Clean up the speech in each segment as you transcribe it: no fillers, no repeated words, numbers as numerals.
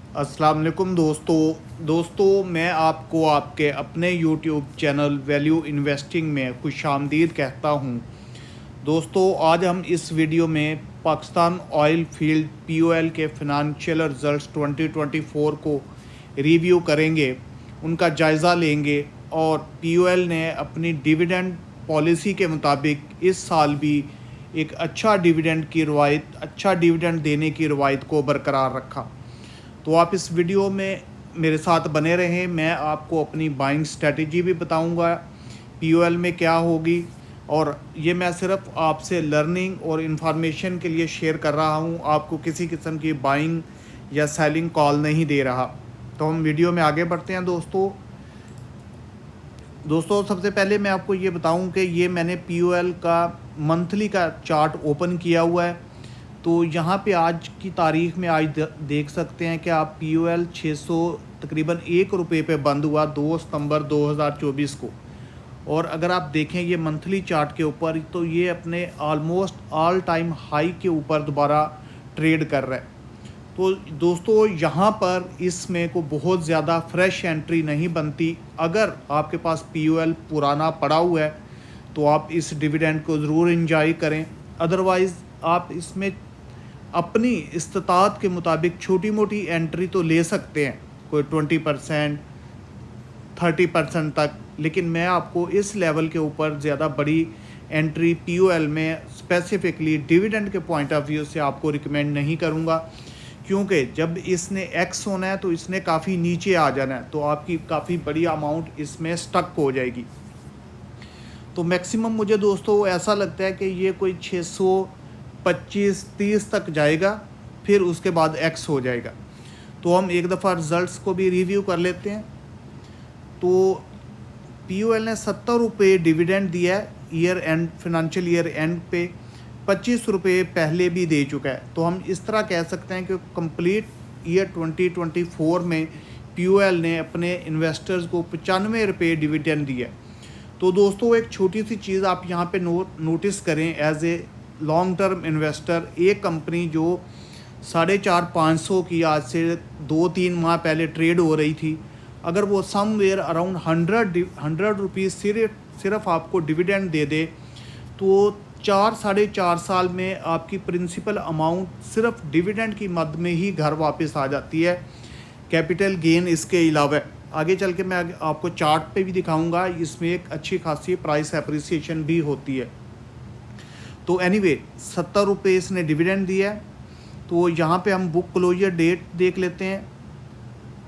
अस्सलाम वालेकुम दोस्तों मैं आपको आपके अपने यूट्यूब चैनल वैल्यू इन्वेस्टिंग में खुशामदीद कहता हूं। दोस्तों आज हम इस वीडियो में पाकिस्तान ऑयल फील्ड पीओएल के फिनंशियल रिजल्ट्स 2024 को रिव्यू करेंगे, उनका जायज़ा लेंगे और पीओएल ने अपनी डिविडेंड पॉलिसी के मुताबिक इस साल भी एक अच्छा डिविडेंड देने की रवायत को बरकरार रखा। तो आप इस वीडियो में मेरे साथ बने रहें। मैं आपको अपनी बाइंग स्ट्रेटजी भी बताऊंगा पीओएल में क्या होगी, और ये मैं सिर्फ आपसे लर्निंग और इन्फॉर्मेशन के लिए शेयर कर रहा हूँ, आपको किसी किस्म की बाइंग या सेलिंग कॉल नहीं दे रहा। तो हम वीडियो में आगे बढ़ते हैं। दोस्तों सबसे पहले मैं आपको ये बताऊं कि ये मैंने पीओएल का मंथली का चार्ट ओपन किया हुआ है। तो यहाँ पे आज की तारीख में आज देख सकते हैं कि आप पीओएल 600 तकरीबन ₹1 पे बंद हुआ 2 सितंबर 2024 को। और अगर आप देखें ये मंथली चार्ट के ऊपर, तो ये अपने ऑलमोस्ट ऑल टाइम हाई के ऊपर दोबारा ट्रेड कर रहा है। तो दोस्तों यहाँ पर इसमें को बहुत ज़्यादा फ्रेश एंट्री नहीं बनती। अगर आपके पास पीओएल पुराना पड़ा हुआ है तो आप इस डिविडेंड को ज़रूर एंजॉय करें। अदरवाइज़ आप इसमें अपनी इस्तात के मुताबिक छोटी मोटी एंट्री तो ले सकते हैं, कोई 20% 30% तक, लेकिन मैं आपको इस लेवल के ऊपर ज़्यादा बड़ी एंट्री पीओएल में स्पेसिफिकली डिविडेंड के पॉइंट ऑफ व्यू से आपको रिकमेंड नहीं करूँगा, क्योंकि जब इसने एक्स होना है तो इसने काफ़ी नीचे आ जाना है, तो आपकी काफ़ी बड़ी अमाउंट इसमें स्टक हो जाएगी। तो मैक्सिमम मुझे दोस्तों ऐसा लगता है कि ये कोई 625-30 तक जाएगा, फिर उसके बाद एक्स हो जाएगा। तो हम एक दफ़ा रिज़ल्ट्स को भी रिव्यू कर लेते हैं। तो पीओएल ने ₹70 डिविडेंड दिया है year and financial year and पे, ₹25 पहले भी दे चुका है। तो हम इस तरह कह सकते हैं कि कंप्लीट ईयर 2024 में पीओएल ने अपने इन्वेस्टर्स को ₹95 डिविडेंड दिया। तो दोस्तों एक छोटी सी चीज़ आप यहाँ पे नोटिस करें, as a long term investor, एक कंपनी जो 450-500 की आज से 2-3 माह पहले ट्रेड हो रही थी, अगर वो समवेयर अराउंड 100 रुपीज़ सिर्फ आपको डिविडेंड दे दे, तो 4-4.5 साल में आपकी प्रिंसिपल अमाउंट सिर्फ डिविडेंड की मद में ही घर वापस आ जाती है, कैपिटल गेन इसके अलावा। आगे चल के मैं आपको चार्ट पे भी दिखाऊंगा, इसमें एक अच्छी खासी प्राइस एप्रिसिएशन भी होती है। तो एनीवे ₹70 इसने डिविडेंड दिया है। तो यहाँ पे हम बुक क्लोजर डेट देख लेते हैं।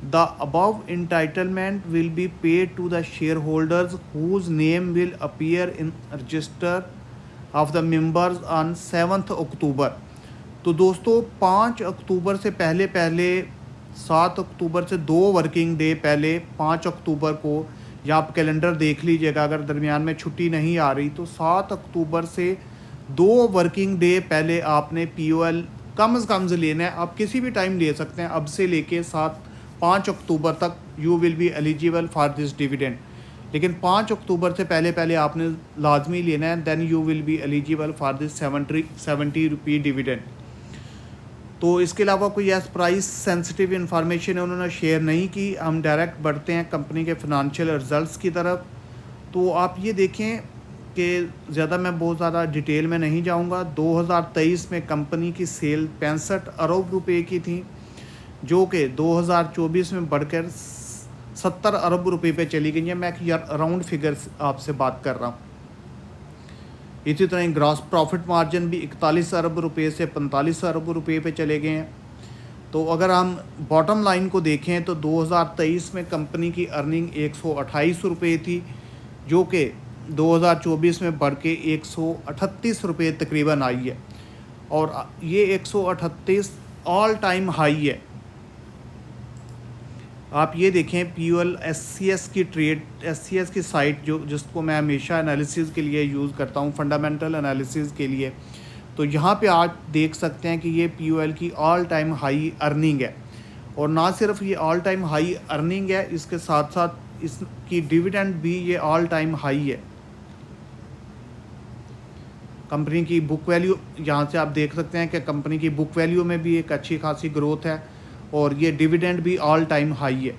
The above entitlement will be paid to the share holders whose name will appear in register of the members on 7 October. तो दोस्तों 5 अक्टूबर से पहले 7 अक्टूबर से 2 वर्किंग डे पहले 5 अक्टूबर को, या आप कैलेंडर देख लीजिएगा, अगर दरमियान में छुट्टी नहीं आ रही तो 7 अक्टूबर से 2 वर्किंग डे पहले आपने पीओएल कम से कम से लेना है। आप किसी भी टाइम ले सकते हैं, अब से लेके 5 अक्टूबर तक you will be eligible for this dividend. लेकिन 5 अक्टूबर से पहले आपने लाजमी लेना है, then you will be eligible for this ₹70 dividend. तो इसके अलावा कोई ऐसा प्राइस सेंसिटिव इन्फॉर्मेशन है उन्होंने शेयर नहीं की। हम डायरेक्ट बढ़ते हैं कंपनी के फिनंशियल रिजल्ट्स की तरफ। तो आप ये देखें कि ज़्यादा मैं बहुत ज़्यादा डिटेल में नहीं जाऊंगा। 2023 में कंपनी की सेल ₹65 अरब की थी, जो कि 2024 में बढ़कर ₹70 अरब पे चली गई है। मैं राउंड फिगर्स आपसे बात कर रहा हूँ। इसी तरह ग्रॉस प्रॉफिट मार्जिन भी ₹41 अरब से ₹45 अरब पे चले गए हैं। तो अगर हम बॉटम लाइन को देखें तो 2023 में कंपनी की अर्निंग ₹128 थी, जो कि 2024 में बढ़ के ₹138 तकरीबन आई है, और ये 138 ऑल टाइम हाई है। आप ये देखें पीओएल एससीएस की साइट, जिसको मैं हमेशा एनालिसिस के लिए यूज़ करता हूँ, फंडामेंटल एनालिसिस के लिए। तो यहाँ पे आप देख सकते हैं कि ये पीओएल की ऑल टाइम हाई अर्निंग है, और ना सिर्फ ये ऑल टाइम हाई अर्निंग है, इसके साथ साथ इसकी डिविडेंड भी ये ऑल टाइम हाई है। कंपनी की बुक वैल्यू, यहाँ से आप देख सकते हैं कि कंपनी की बुक वैल्यू में भी एक अच्छी खासी ग्रोथ है, और ये डिविडेंड भी ऑल टाइम हाई है।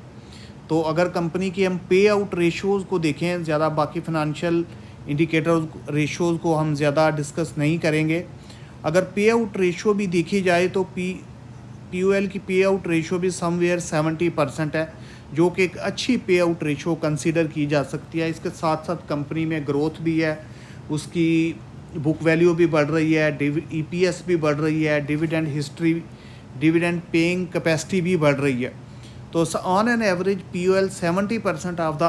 तो अगर कंपनी की हम पे आउट रेशोज़ को देखें, ज़्यादा बाकी फाइनेंशियल इंडिकेटर रेशोज़ को हम ज़्यादा डिस्कस नहीं करेंगे। अगर पे आउट रेशो भी देखी जाए तो PUL की पे आउट रेशो भी समवेयर 70% है, जो कि एक अच्छी पे आउट रेशो कंसीडर की जा सकती है। इसके साथ साथ कंपनी में ग्रोथ भी है, उसकी बुक वैल्यू भी बढ़ रही है, EPS भी बढ़ रही है, dividend history, dividend paying capacity भी बढ़ रही है। तो on an average PUL 70% of the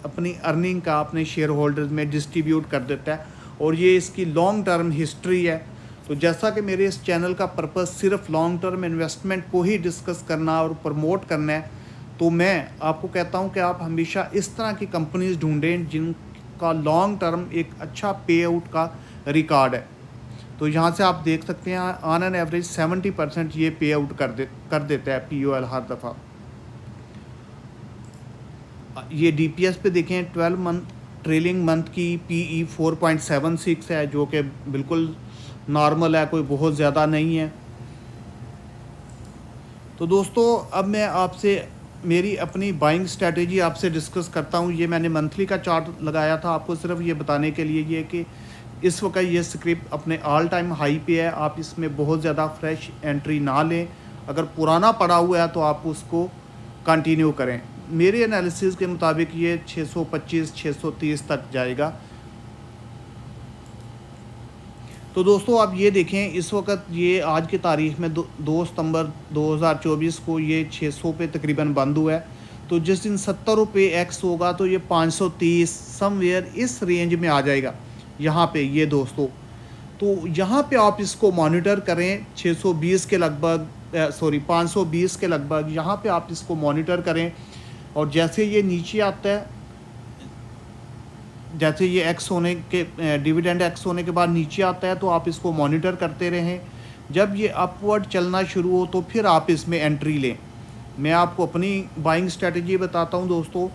अपनी अर्निंग का अपने शेयर होल्डर्स में डिस्ट्रीब्यूट कर देता है, और ये इसकी लॉन्ग टर्म हिस्ट्री है। तो जैसा कि मेरे इस चैनल का पर्पस सिर्फ लॉन्ग टर्म इन्वेस्टमेंट को ही डिस्कस करना और प्रमोट करना है, तो मैं आपको कहता हूं कि आप हमेशा इस तरह की कंपनीज ढूंढें जिनका लॉन्ग टर्म एक अच्छा पे आउट का रिकॉर्ड है। तो यहाँ से आप देख सकते हैं ऑन एन एवरेज 70% ये पे आउट कर देता है PUL हर दफ़ा। ये DPS पे देखें, 12 मंथ ट्रेलिंग मंथ की PE 4.76 है, जो कि बिल्कुल नॉर्मल है, कोई बहुत ज़्यादा नहीं है। तो दोस्तों अब मैं आपसे मेरी अपनी बाइंग स्ट्रैटेजी आपसे डिस्कस करता हूँ। ये मैंने मंथली का चार्ट लगाया था आपको सिर्फ ये बताने के लिए ये कि इस वक्त ये स्क्रिप्ट अपने ऑल टाइम हाई पे है, आप इसमें बहुत ज़्यादा फ्रेश एंट्री ना लें। अगर पुराना पड़ा हुआ है तो आप उसको कंटिन्यू करें। मेरे एनालिसिस के मुताबिक ये 625 630 तक जाएगा। तो दोस्तों आप ये देखें, इस वक्त ये आज की तारीख में 2 सितंबर 2024 को ये 600 पे तकरीबन बंद हुआ है। तो जिस दिन 70 रुपये एक्स होगा तो ये 530 समवेयर इस रेंज में आ जाएगा यहाँ पे ये दोस्तों। तो यहाँ पे आप इसको मॉनिटर करें 620 के लगभग, 520 के लगभग यहाँ पे आप इसको मॉनिटर करें। और जैसे ये नीचे आता है, जैसे ये एक्स होने के डिविडेंड एक्स होने के बाद नीचे आता है, तो आप इसको मॉनिटर करते रहें। जब ये अपवर्ड चलना शुरू हो तो फिर आप इसमें एंट्री लें। मैं आपको अपनी बाइंग स्ट्रेटजी बताता हूं दोस्तों।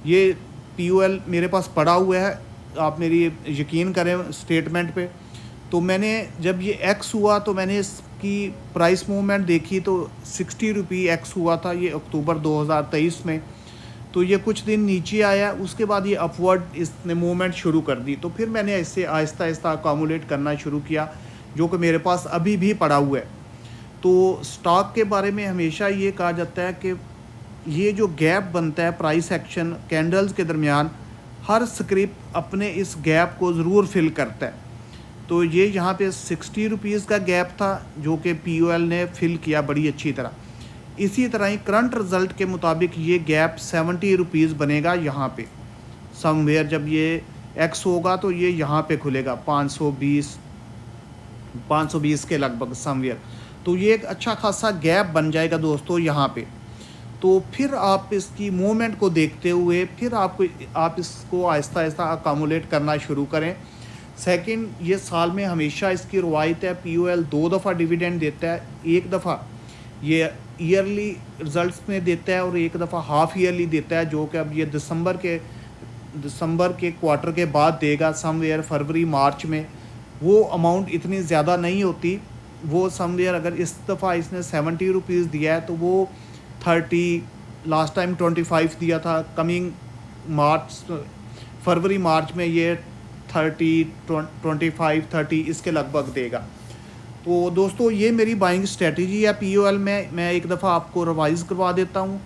ये PUL मेरे पास पड़ा हुआ है, आप मेरी यकीन करें स्टेटमेंट पे। तो मैंने जब ये एक्स हुआ तो मैंने इसकी प्राइस मूवमेंट देखी तो 60 रुपये एक्स हुआ था, ये अक्टूबर 2023 में। तो ये कुछ दिन नीचे आया, उसके बाद ये अपवर्ड इसने मूवमेंट शुरू कर दी। तो फिर मैंने इससे आहिस्ता आहिस्ता अकामुलेट करना शुरू किया, जो कि मेरे पास अभी भी पड़ा हुआ है। तो स्टॉक के बारे में हमेशा ये कहा जाता है कि ये जो गैप बनता है प्राइस एक्शन कैंडल्स के दरमियान, हर स्क्रिप्ट अपने इस गैप को ज़रूर फिल करता है। तो ये यहाँ पे 60 रुपीज़ का गैप था, जो कि PUL ने फिल किया बड़ी अच्छी तरह। इसी तरह ही करंट रिज़ल्ट के मुताबिक ये गैप 70 रुपीज़ बनेगा यहाँ पे समवेयर। जब ये एक्स होगा तो ये यहाँ पे खुलेगा 520 के लगभग समवेयर। तो ये एक अच्छा खासा गैप बन जाएगा दोस्तों यहाँ पे। तो फिर आप इसकी मूवमेंट को देखते हुए फिर आप इसको आहिस्ता आहिस्ता अकामुलेट करना शुरू करें। सेकंड, ये साल में हमेशा इसकी रवायत है, PUL 2 दफ़ा डिविडेंड देता है। एक दफ़ा ये ईयरली रिजल्ट्स में देता है और एक दफ़ा हाफ़ ईयरली देता है, जो कि अब ये दिसंबर के क्वार्टर के बाद देगा समवेयर फरवरी मार्च में। वो अमाउंट इतनी ज़्यादा नहीं होती, वो समवेयर अगर इस दफ़ा इसने 70 रुपीज़ दिया है तो वो 30, लास्ट टाइम 25 दिया था। कमिंग फरवरी मार्च में ये 30, 25, 30 इसके लगभग देगा। तो दोस्तों ये मेरी बाइंग स्ट्रेटजी है PUL में। मैं एक दफ़ा आपको रिवाइज़ करवा देता हूँ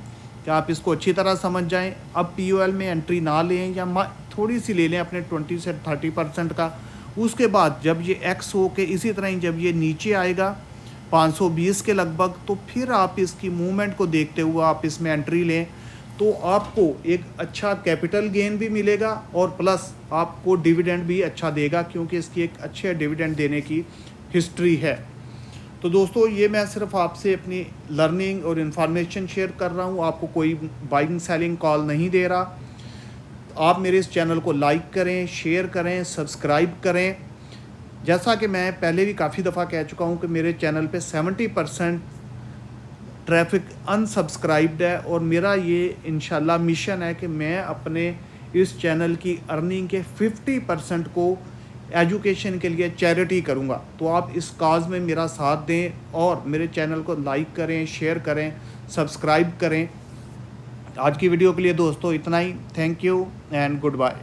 कि आप इसको अच्छी तरह समझ जाएं। अब PUL में एंट्री ना लें या थोड़ी सी ले लें अपने 20 से 30% का। उसके बाद जब ये एक्स हो के इसी तरह ही जब ये नीचे आएगा 520 के लगभग, तो फिर आप इसकी मूवमेंट को देखते हुए आप इसमें एंट्री लें। तो आपको एक अच्छा कैपिटल गेन भी मिलेगा और प्लस आपको डिविडेंड भी अच्छा देगा, क्योंकि इसकी एक अच्छे डिविडेंड देने की हिस्ट्री है। तो दोस्तों ये मैं सिर्फ आपसे अपनी लर्निंग और इन्फॉर्मेशन शेयर कर रहा हूँ, आपको कोई बाइंग सेलिंग कॉल नहीं दे रहा। आप मेरे इस चैनल को लाइक करें, शेयर करें, सब्सक्राइब करें। जैसा कि मैं पहले भी काफ़ी दफ़ा कह चुका हूँ कि मेरे चैनल पे 70% ट्रैफिक अनसब्सक्राइब्ड है, और मेरा ये इंशाल्लाह मिशन है कि मैं अपने इस चैनल की अर्निंग के 50% को एजुकेशन के लिए चैरिटी करूँगा। तो आप इस काज में मेरा साथ दें और मेरे चैनल को लाइक करें, शेयर करें, सब्सक्राइब करें। आज की वीडियो के लिए दोस्तों इतना ही। Thank you and good bye.